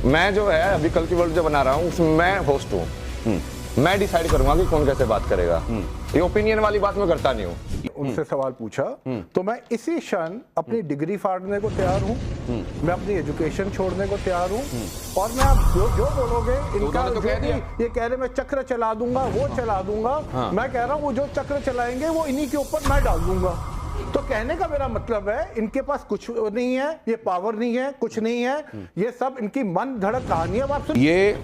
मैं जो है अभी कल की वर्ल्ड जो बना रहा हूँ उसमें मैं होस्ट हूँ। मैं डिसाइड करूंगा कि कौन कैसे बात करेगा। ये ओपिनियन वाली बात मैं करता नहीं हूँ। उनसे सवाल पूछा तो मैं इसी क्षण अपनी डिग्री फाड़ने को तैयार हूँ, मैं अपनी एजुकेशन छोड़ने को तैयार हूँ और मैं आप जो बोलोगे इनका तो कह दिया। ये कह रहे मैं चक्र चला दूंगा, वो चला दूंगा। मैं कह रहा हूँ वो जो चक्र चलाएंगे वो इन्हीं के ऊपर मैं डाल दूंगा। तो कहने का मेरा मतलब है इनके पास कुछ नहीं है, ये पावर नहीं है, कुछ नहीं है, ये सब इनकी मन धड़क कहानी है। आप ये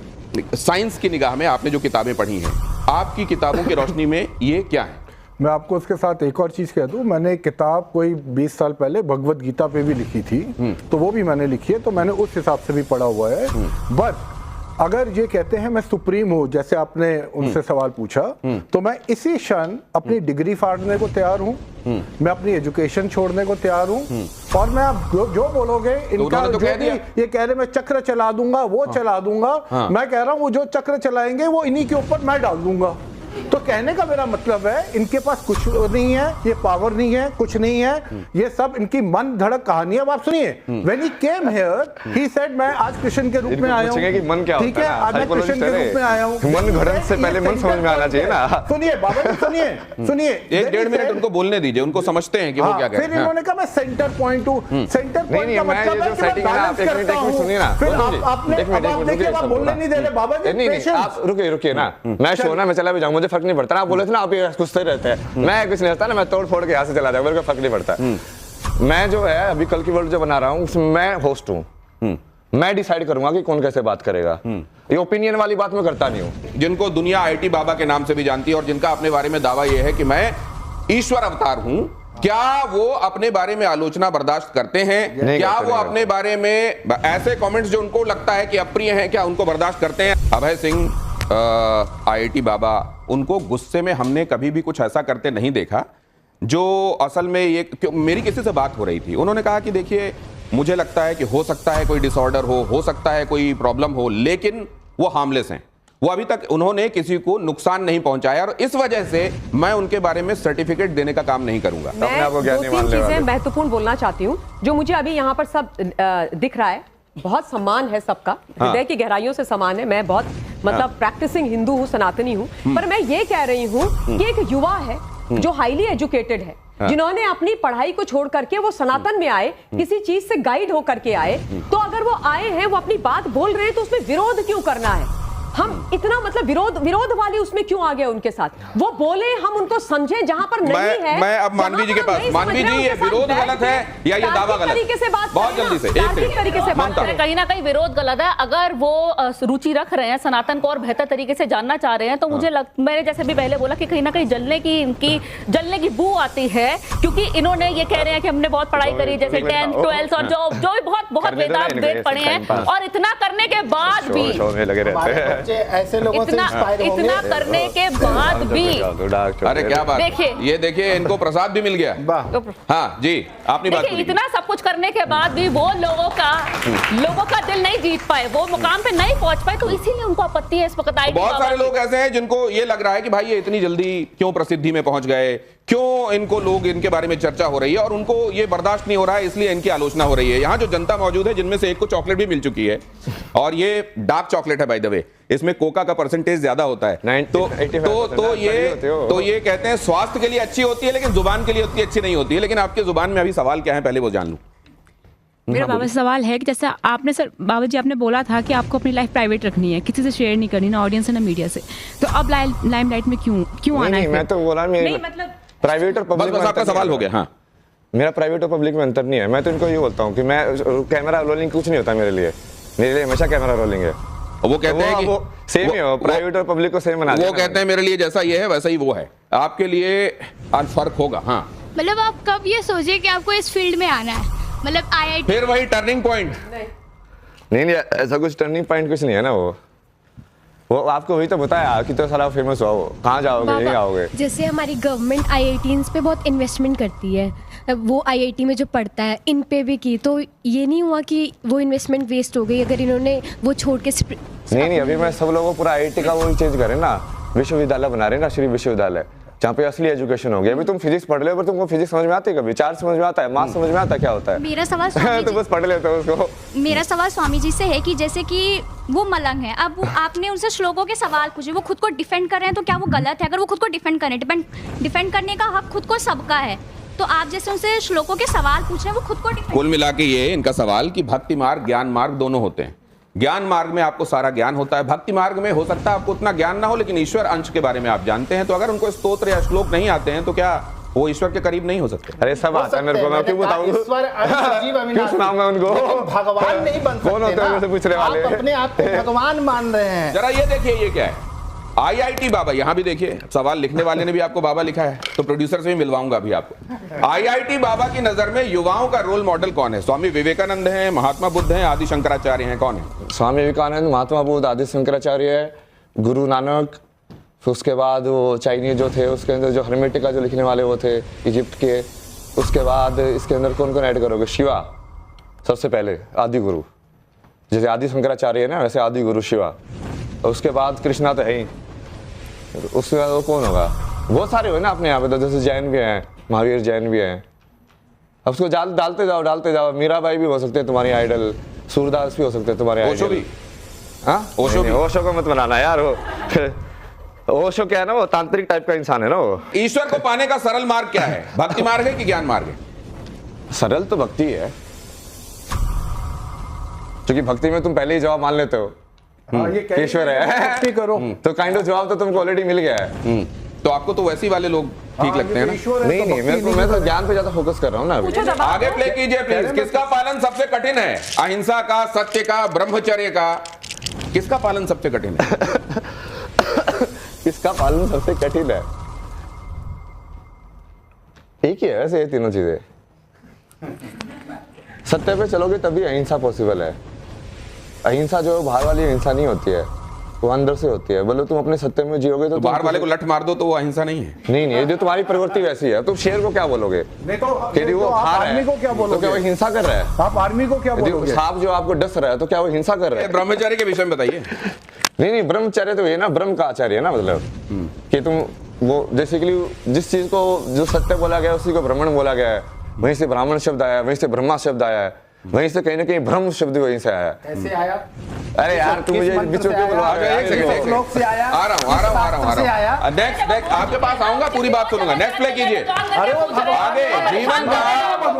साइंस की निगाह में आपने जो किताबें पढ़ी हैं, आपकी किताबों की रोशनी में ये क्या है? मैं आपको उसके साथ एक और चीज कह दूं, मैंने एक किताब कोई 20 साल पहले भगवत गीता पे भी लिखी थी, तो वो भी मैंने लिखी है, तो मैंने उस हिसाब से भी पढ़ा हुआ है। बट अगर ये कहते हैं मैं सुप्रीम हूं, जैसे आपने उनसे सवाल पूछा, तो मैं इसी क्षण अपनी डिग्री फाड़ने को तैयार हूं, मैं अपनी एजुकेशन छोड़ने को तैयार हूं और मैं आप जो बोलोगे इनका तो जो भी ये कह रहे मैं चक्र चला दूंगा, वो चला दूंगा। मैं कह रहा हूं वो जो चक्र चलाएंगे वो इन्हीं के ऊपर मैं डाल दूंगा। तो कहने का मेरा मतलब है इनके पास कुछ नहीं है, ये पावर नहीं है, कुछ नहीं है, ये सब इनकी मन धड़क कहानी है। अब आप सुनिए, when he came here he said मैं आज कृष्ण के रूप में आया हूं। कि मन क्या ठीक है, आज मैं कृष्ण के रूप में आया हूं। मन घड़न से पहले मन समझ में आना चाहिए ना। सुनिए बाबा जी, सुनिए 1-1.5 मिनट उनको बोलने दीजिए, उनको समझते हैं कि वो क्या कह रहे फिर इन्होंने कहा मैं सेंटर पॉइंट हूं। सेंटर पॉइंट का मतलब है कि मैं बैलेंस करता हूं। सुनिए ना, फिर आपने देखिए आप बोलने नहीं दे रहे बाबा जी। नहीं आप रुकिए ना, मैं शो ना मैं चला भी जाऊं, मुझे फर्क नहीं पड़ता। आप बोले थे ना आप ये कुछ सही रहते हैं, मैं कुछ नहीं रहता ना, मैं तोड़ फोड़ के यहाँ से चला जाऊँ, मेरे को फर्क नहीं पड़ता। मैं जो है अभी कल की वर्ल्ड जो बना रहा हूँ उसमें मैं होस्ट हूँ। मैं डिसाइड करूंगा कि कौन कैसे बात करेगा। ये ओपिनियन वाली बात मैं करता नहीं हूँ। जिनको दुनिया आईटी बाबा के नाम से भी जानती है और जिनका अपने बारे में दावा यह है कि मैं ईश्वर अवतार हूं, क्या वो अपने बारे में आलोचना बर्दाश्त करते हैं? क्या वो अपने बारे में ऐसे कमेंट्स जो उनको लगता है कि अप्रिय हैं, क्या उनको बर्दाश्त करते हैं? अभय सिंह आईटी बाबा, उनको गुस्से में हमने कभी भी कुछ ऐसा करते नहीं देखा जो असल में ये मेरी किसी से बात हो रही थी, उन्होंने कहा कि देखिए मुझे लगता है कि हो सकता है कोई डिसऑर्डर हो सकता है कोई प्रॉब्लम हो, लेकिन वो हार्मलेस हैं, वो अभी तक उन्होंने किसी को नुकसान नहीं पहुंचाया और इस वजह से मैं उनके बारे में सर्टिफिकेट देने का काम नहीं करूंगा। मैं 2-3 चीजें महत्वपूर्ण बोलना चाहती हूँ जो मुझे अभी यहाँ पर सब दिख रहा है। बहुत सम्मान है सबका, हृदय की गहराइयों से सम्मान है। मैं बहुत मतलब प्रैक्टिसिंग हिंदू हूँ, सनातनी हूँ, पर मैं ये कह रही हूँ कि एक युवा है जो हाईली एजुकेटेड है, जिन्होंने अपनी पढ़ाई को छोड़ करके वो सनातन में आए, किसी चीज से गाइड होकर के आए, तो अगर वो आए हैं, वो अपनी बात बोल रहे हैं, तो उसमें विरोध क्यों करना है? हम इतना मतलब विरोध वाली उसमें क्यों आ गए उनके साथ? वो बोले, हम उनको समझे जहां पर नहीं है। मैं अब मानवी जी के पास, मानवी जी ये विरोध गलत है या ये दावा गलत? तरीके से बात, बहुत जल्दी से तरीके से बात करें। कहीं ना कहीं विरोध गलत है। अगर वो रुचि रख रहे हैं, सनातन को और बेहतर तरीके से जानना चाह रहे हैं, तो मुझे मैंने जैसे भी पहले बोला कि कहीं ना कहीं जलने की बू आती है, क्योंकि इन्होंने ये कह रहे हैं कि हमने बहुत पढ़ाई करी, जैसे 10th 12th और जो भी बहुत वेद पढ़े हैं, और इतना करने के बाद भी ऐसे लोगों से इतना करने के बाद भी, अरे क्या बात, ये देखिए इनको प्रसाद भी मिल गया। हाँ जी, आपने बात की। इतना सब कुछ करने के बाद भी वो लोगों का दिल नहीं जीत पाए, वो मुकाम पे नहीं पहुंच पाए, तो इसीलिए उनको आपत्ति है इस वक्त। बहुत सारे लोग ऐसे हैं जिनको ये लग रहा है कि भाई ये इतनी जल्दी क्यों प्रसिद्धि में पहुंच गए, क्यों इनको लोग इनके बारे में चर्चा हो रही है, और उनको ये बर्दाश्त नहीं हो रहा है, इसलिए इनकी आलोचना हो रही है। यहाँ जो जनता मौजूद है, जिनमें से एक को चॉकलेट भी मिल चुकी है, और ये डार्क चॉकलेट है बाय द वे, इसमें कोका का परसेंटेज ज्यादा होता है, तो ये कहते हैं स्वास्थ्य के लिए अच्छी होती है, लेकिन जुबान के लिए उतनी अच्छी नहीं होती है। लेकिन आपके जुबान में अभी सवाल क्या है, पहले वो जान लूं। मेरा बाबा से सवाल है कि जैसे आपने सर बाबा जी आपने बोला था कि आपको अपनी लाइफ प्राइवेट रखनी है, किसी से शेयर नहीं करनी, ना ऑडियंस है ना मीडिया से, तो अब लाइमलाइट में क्यों आना है? मैं तो बोला नहीं, मतलब प्राइवेट और पब्लिक में आपका सवाल हो गया। हाँ, मेरा प्राइवेट और पब्लिक में अंतर नहीं है। मैं तो इनको ये बोलता हूँ कि मैं कैमरा रोलिंग कुछ नहीं होता मेरे लिए हमेशा कैमरा रोलिंग है। वो कहते हैं कि वो सेम ही हो, प्राइवेट और पब्लिक को सेम बना वो कहते हैं मेरे लिए जैसा ये है वैसा ही वो है, आपके लिए आज फर्क होगा। हाँ, मतलब आप कब ये सोचे कि आपको इस फील्ड में आना है, मतलब IIT? फिर वही टर्निंग पॉइंट नहीं, ऐसा कुछ टर्निंग पॉइंट कुछ नहीं है ना। वो आपको वही तो बताया कि तो सारा फेमस हुआ, वो कहाँ जाओगे, नहीं आओगे। जैसे हमारी गवर्नमेंट IITs पे बहुत इन्वेस्टमेंट करती है, वो IIT में जो पढ़ता है इन पे भी की, तो ये नहीं हुआ कि वो इन्वेस्टमेंट वेस्ट हो गई अगर इन्होंने वो छोड़ के नहीं, अभी मैं सब लोगों को पूरा IIT का वो चेंज करें ना, विश्वविद्यालय बना रहे हैं ना, श्री विश्वविद्यालय। जहाँ पे असली एजुकेशन होगी। अभी तुम फिजिक्स पढ़ रहे हो पर तुमको फिजिक्स समझ में आती है कभी? चार्ज समझ में आता है, मास समझ में आता है, क्या होता है? मेरा सवाल स्वामी तो बस पढ़ लेते हो उसको। मेरा सवाल स्वामी जी से है कि जैसे कि वो मलंग है, अब आपने उनसे श्लोकों के सवाल पूछे, वो खुद को डिफेंड कर रहे हैं, तो क्या वो गलत है? अगर वो खुद को डिफेंड करें, डिफेंड करने का हक खुद को सबका है, तो आप जैसे उनसे श्लोकों के सवाल पूछ रहे हैं, वो खुद को डिफेंड। कुल मिला के ये इनका सवाल कि भक्ति मार्ग ज्ञान मार्ग दोनों होते हैं। ज्ञान मार्ग में आपको सारा ज्ञान होता है, भक्ति मार्ग में हो सकता है आपको उतना ज्ञान ना हो, लेकिन ईश्वर अंश के बारे में आप जानते हैं। तो अगर उनको स्तोत्र या श्लोक नहीं आते हैं तो क्या वो ईश्वर के करीब नहीं हो सकते? अरे सब आता है मेरे को, मैं क्यों बताऊं? क्यों सुनाऊं मैं उनको? भगवान नहीं बन सकते। कौन होते हैं मुझसे पूछने वाले? आप अपने आप को भगवान मान रहे हैं। जरा ये देखिए, ये क्या है? IIT बाबा। यहां भी देखिए, सवाल लिखने वाले ने भी आपको बाबा लिखा है, तो प्रोड्यूसर से भी मिलवाऊंगा अभी आपको। IIT बाबा की नजर में युवाओं का रोल मॉडल कौन है? स्वामी विवेकानंद हैं, महात्मा बुद्ध हैं, आदि शंकराचार्य हैं, कौन है? स्वामी विवेकानंद, महात्मा बुद्ध, आदि शंकराचार्य, गुरु नानक, फिर उसके बाद वो चाइनीज जो थे, उसके अंदर जो हर्मेटिका जो लिखने वाले वो थे इजिप्ट के। उसके बाद इसके अंदर कौन कौन ऐड करोगे? शिवा सबसे पहले, आदि गुरु, जैसे आदि शंकराचार्य है ना, वैसे आदि गुरु शिवा। और उसके बाद कृष्णा तो है ही, उसके बाद वो कौन होगा? बहुत सारे हुए ना अपने यहाँ पे, तो जैसे जैन भी हैं, महावीर जैन भी हैं। अब उसको डालते जाओ। मीराबाई भी हो सकते हैं तुम्हारी आइडल, सूरदास भी हो सकते हैं तुम्हारे आइडल। ओशो भी? हाँ, ओशो को मत बनाना यार। वो ओशो क्या है ना, वो तांत्रिक टाइप का इंसान है ना वो। ईश्वर को पाने का सरल मार्ग क्या है? भक्ति मार्ग है कि ज्ञान मार्ग है? सरल तो भक्ति है, क्योंकि भक्ति में तुम पहले ही जवाब मान लेते हो ईश्वर है करो, तो काइंड ऑफ जवाब तो तुमको ऑलरेडी मिल गया है। तो आपको तो वैसी वाले लोग ठीक लगते हैं ना? नहीं, मैं तो ज्ञान पे ज्यादा फोकस कर रहा हूँ ना अभी। आगे प्ले कीजिए प्लीज। किसका पालन सबसे कठिन है? अहिंसा का, सत्य का, ब्रह्मचर्य का? किसका पालन सबसे कठिन है? किसका पालन सबसे कठिन है? एक ही है वैसे ये तीनों चीजें। सत्य पे चलोगे तभी अहिंसा पॉसिबल है। अहिंसा जो बाहर वाली अहिंसा नहीं होती है, वो अंदर से होती है। बोलो तुम अपने सत्य में जियोगे तो बाहर वाले को लठ मार दो तो वो अहिंसा नहीं है? नहीं, जो तुम्हारी प्रवृत्ति वैसी है। तुम शेर को क्या बोलोगे? यदि वो खा रहा है तो क्या वो हिंसा कर रहा है? आप आर्मी को क्या बोलोगे? सांप जो आपको डस रहा है तो क्या वो हिंसा कर रहा है? ब्रह्मचर्य के विषय में बताइए। नहीं, ब्रह्मचर्य तो ये ना, ब्रह्म का आचार्य है ना, मतलब कि तुम वो बेसिकली जिस चीज को जो सत्य बोला गया है उसी को ब्राह्मण बोला गया है। वहीं से ब्राह्मण शब्द आया है, वहीं से ब्रह्मा शब्द आया है, वहीं से कहीं ना कहीं ब्रह्म शब्द वहीं से आया। कैसे आया? अरे यार तुम मुझे बीच में क्यों बुलवा रहे हो? आ रहा हूँ। नेक्स्ट आपके पास आऊंगा, पूरी बात सुनूंगा। नेक्स्ट प्ले कीजिए। आगे जीवन का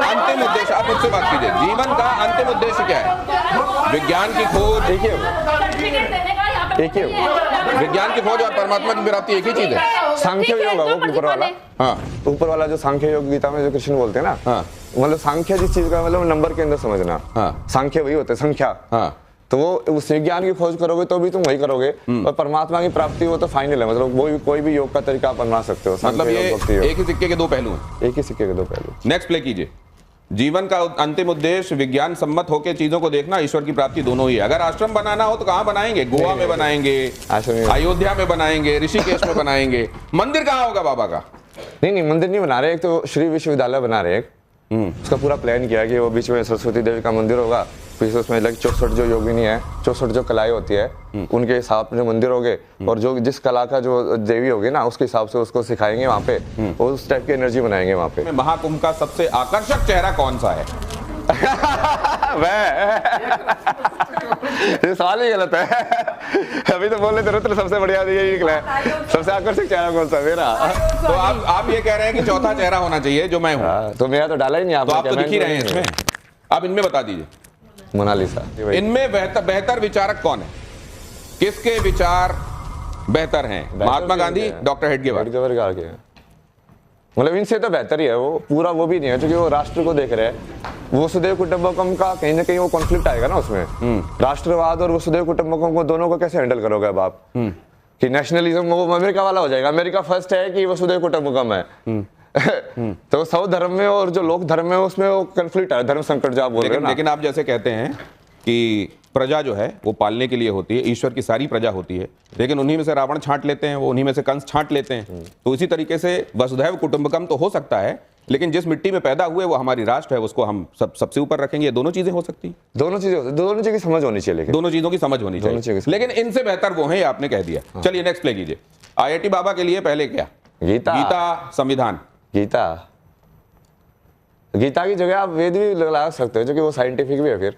अंतिम उद्देश्य, आप मुझसे बात कीजिए। जीवन का अंतिम उद्देश्य क्या है? विज्ञान की खोज। विज्ञान की खोज और परमात्मा की प्राप्ति एक ही चीज है। सांख्य योग है वो ऊपर वाला। हाँ, ऊपर वाला जो सांख्य योग गीता में जो कृष्ण बोलते हैं ना, हाँ, मतलब सांख्य जिस चीज का मतलब नंबर के अंदर समझना। हाँ, सांख्य वही होते हैं, संख्या। हाँ, तो वो उस विज्ञान की खोज करोगे तो भी तुम वही करोगे, और परमात्मा की प्राप्ति वो तो फाइनल है। मतलब वो कोई भी योग का तरीका आप अपना सकते हो। मतलब ये एक ही सिक्के के दो पहलू हैं। एक ही सिक्के के दो पहलू। नेक्स्ट प्ले कीजिए। जीवन का अंतिम उद्देश्य विज्ञान सम्मत होकर चीजों को देखना, ईश्वर की प्राप्ति दोनों ही है। अगर आश्रम बनाना हो तो कहाँ बनाएंगे? गोवा में बनाएंगे, अयोध्या में बनाएंगे, ऋषिकेश में बनाएंगे। मंदिर कहाँ होगा बाबा का? नहीं, मंदिर नहीं बना रहे। एक तो श्री विश्वविद्यालय बना रहे, उसका पूरा प्लान किया कि वो बीच में सरस्वती देवी का मंदिर होगा, फिर उसमें 64 जो योगिनी है, 64 जो कलाएं होती है, उनके हिसाब से मंदिर होंगे, और जो जिस कला का जो देवी होगी ना उसके हिसाब से उसको सिखाएंगे वहाँ पे, और उस टाइप की एनर्जी बनाएंगे वहाँ पे। महाकुंभ का सबसे आकर्षक चेहरा कौन सा है? ये सवाल ही गलत है। अभी तो बोले थे सबसे बढ़िया यही निकला है। सबसे आकर्षक चेहरा कौन सा? मेरा। तो आप ये कह रहे हैं कि चौथा चेहरा होना चाहिए जो मैं हूँ? तो मेरा तो डाला ही नहीं। तो आप तो दिख ही रहे हैं इसमें। आप इनमें बता दीजिए। मोनालिसा। इनमें बेहतर विचारक कौन है? किसके विचार बेहतर हैं? महात्मा गांधी, डॉक्टर हेडगेवार? मतलब इनसे तो बेहतर ही है वो। पूरा वो भी नहीं है, क्योंकि वो राष्ट्र को देख रहे हैं। वसुधैव कुटुंबकम का कहीं ना कहीं वो कॉन्फ्लिक्ट आएगा ना उसमें। राष्ट्रवाद और वसुधैव कुटुंबकम को दोनों को कैसे हैंडल करोगे अब आप? कि नेशनलिज्म वो अमेरिका वाला हो जाएगा। अमेरिका फर्स्ट है कि वसुधैव कुटुंबकम है। तो सब धर्म में और जो लोक धर्म में उसमें वो कॉन्फ्लिक्ट है, धर्म संकट जो आप बोल रहे हो। लेकिन आप जैसे कहते हैं कि प्रजा जो है वो पालने के लिए होती है, ईश्वर की सारी प्रजा होती है, लेकिन उन्हीं में से रावण छांट लेते हैं, वो उन्हीं में से कंस छांट लेते हैं। तो इसी तरीके से वसुधैव कुटुंबकम तो हो सकता है, लेकिन जिस मिट्टी में पैदा हुए वो हमारी राष्ट्र है, उसको हम सबसे ऊपर रखेंगे। दोनों चीजें हो सकती हैं। दोनों चीजों की समझ होनी चाहिए। दोनों चीजों की समझ होनी चाहिए, लेकिन इनसे बेहतर वो है, आपने कह दिया। चलिए नेक्स्ट प्ले कीजिए। IIT बाबा के लिए पहले क्या? गीता, संविधान। गीता की जगह आप वेद भी लगा सकते हो, जो कि वो साइंटिफिक भी है। फिर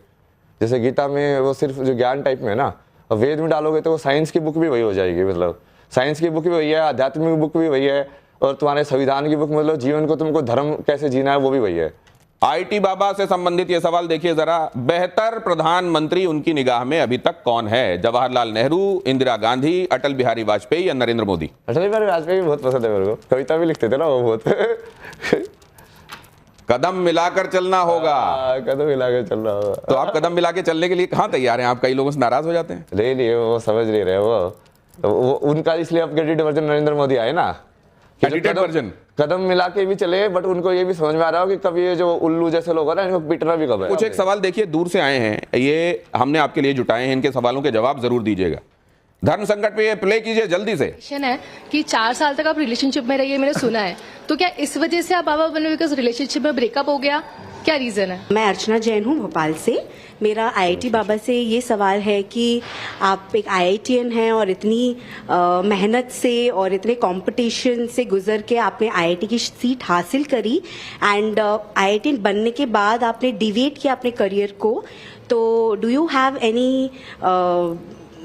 जैसे गीता में वो सिर्फ जो ज्ञान टाइप में है ना, और वेद में डालोगे तो वो साइंस की बुक भी वही हो जाएगी। मतलब साइंस की बुक भी वही है, आध्यात्मिक बुक भी वही है, और तुम्हारे संविधान की बुक मतलब जीवन को तुमको धर्म कैसे जीना है वो भी वही है। आईटी बाबा से संबंधित ये सवाल देखिए जरा, बेहतर प्रधानमंत्री उनकी निगाह में अभी तक कौन है? जवाहरलाल नेहरू, इंदिरा गांधी, अटल बिहारी वाजपेयी या नरेंद्र मोदी? अटल बिहारी वाजपेयी बहुत पसंद है मेरे को, कविता भी लिखते थे ना वो बहुत। कदम मिलाकर चलना होगा। कदम मिलाकर चलना होगा। तो आप कदम मिला के चलने के लिए कहाँ तैयार हैं? आप कई लोगों से नाराज हो जाते हैं। नहीं, वो समझ नहीं रहे वो उनका, इसलिए अपग्रेडेड वर्जन नरेंद्र मोदी आए ना, एडिटेड वर्जन। कदम मिला के भी चले, बट उनको ये भी समझ में आ रहा हो कि कभी ये जो उल्लू जैसे लोग हैं ना, इनको पिटना भी कब है। कुछ एक सवाल देखिए दूर से आए हैं, ये हमने आपके लिए जुटाए हैं, इनके सवालों के जवाब जरूर दीजिएगा। धर्म संकट पे ये प्ले कीजिए जल्दी से। है कि 4 साल तक आप रिलेशनशिप में रहिए, मैंने सुना है, तो क्या इस वजह से आप बाबा बने? बिकॉज रिलेशनशिप में ब्रेकअप हो गया, क्या रीजन है? मैं अर्चना जैन हूँ भोपाल से। मेरा आईआईटी बाबा से ये सवाल है कि आप एक आईआईटीएन हैं और इतनी मेहनत से और इतने कंपटीशन से गुजर के आपने आईआईटी की सीट हासिल करी, एंड आईआईटीएन बनने के बाद आपने डिविएट किया अपने करियर को, तो डू यू हैव एनी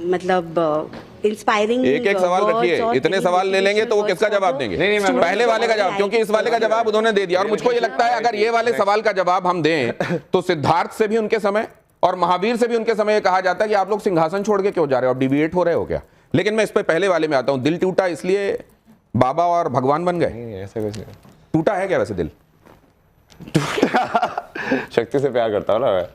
मतलब इंस्पायरिंग? एक सवाल रखिए, इतने सवाल ले लेंगे तो वो किसका जवाब देंगे? नहीं, पहले वाले का जवाब, क्योंकि इस वाले का जवाब उन्होंने दे दिया। और मुझको ये लगता है अगर ये वाले सवाल का जवाब हम दें तो सिद्धार्थ से भी उनके समय और महावीर से भी उनके समय कहा जाता है कि आप लोग सिंहासन छोड़ के क्यों जा रहे हो, आप डिविएट हो रहे हो क्या? लेकिन मैं इस पे पहले वाले में आता हूं, दिल टूटा इसलिए बाबा और भगवान बन गए? ऐसा कुछ नहीं। टूटा है क्या वैसे दिल? शक्ति से प्यार करता हूँ ना मैं।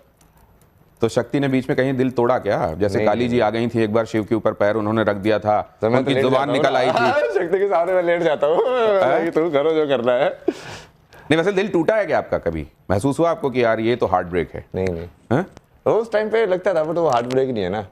तो शक्ति ने बीच में कहीं दिल तोड़ा क्या? जैसे काली जी आ गई थी एक बार, शिव के ऊपर पैर उन्होंने रख दिया था, उनकी जुबान निकल आई थी। शक्ति के सामने मैं लेट जाता हूँ, तुम करो जो करना है। नहीं, वैसे दिल टूटा है क्या आपका? कभी महसूस हुआ आपको कि यार ये तो हार्ट ब्रेक है? नहीं, उस टाइम पे लगता था, बट वो हार्ट ब्रेक नहीं है ना।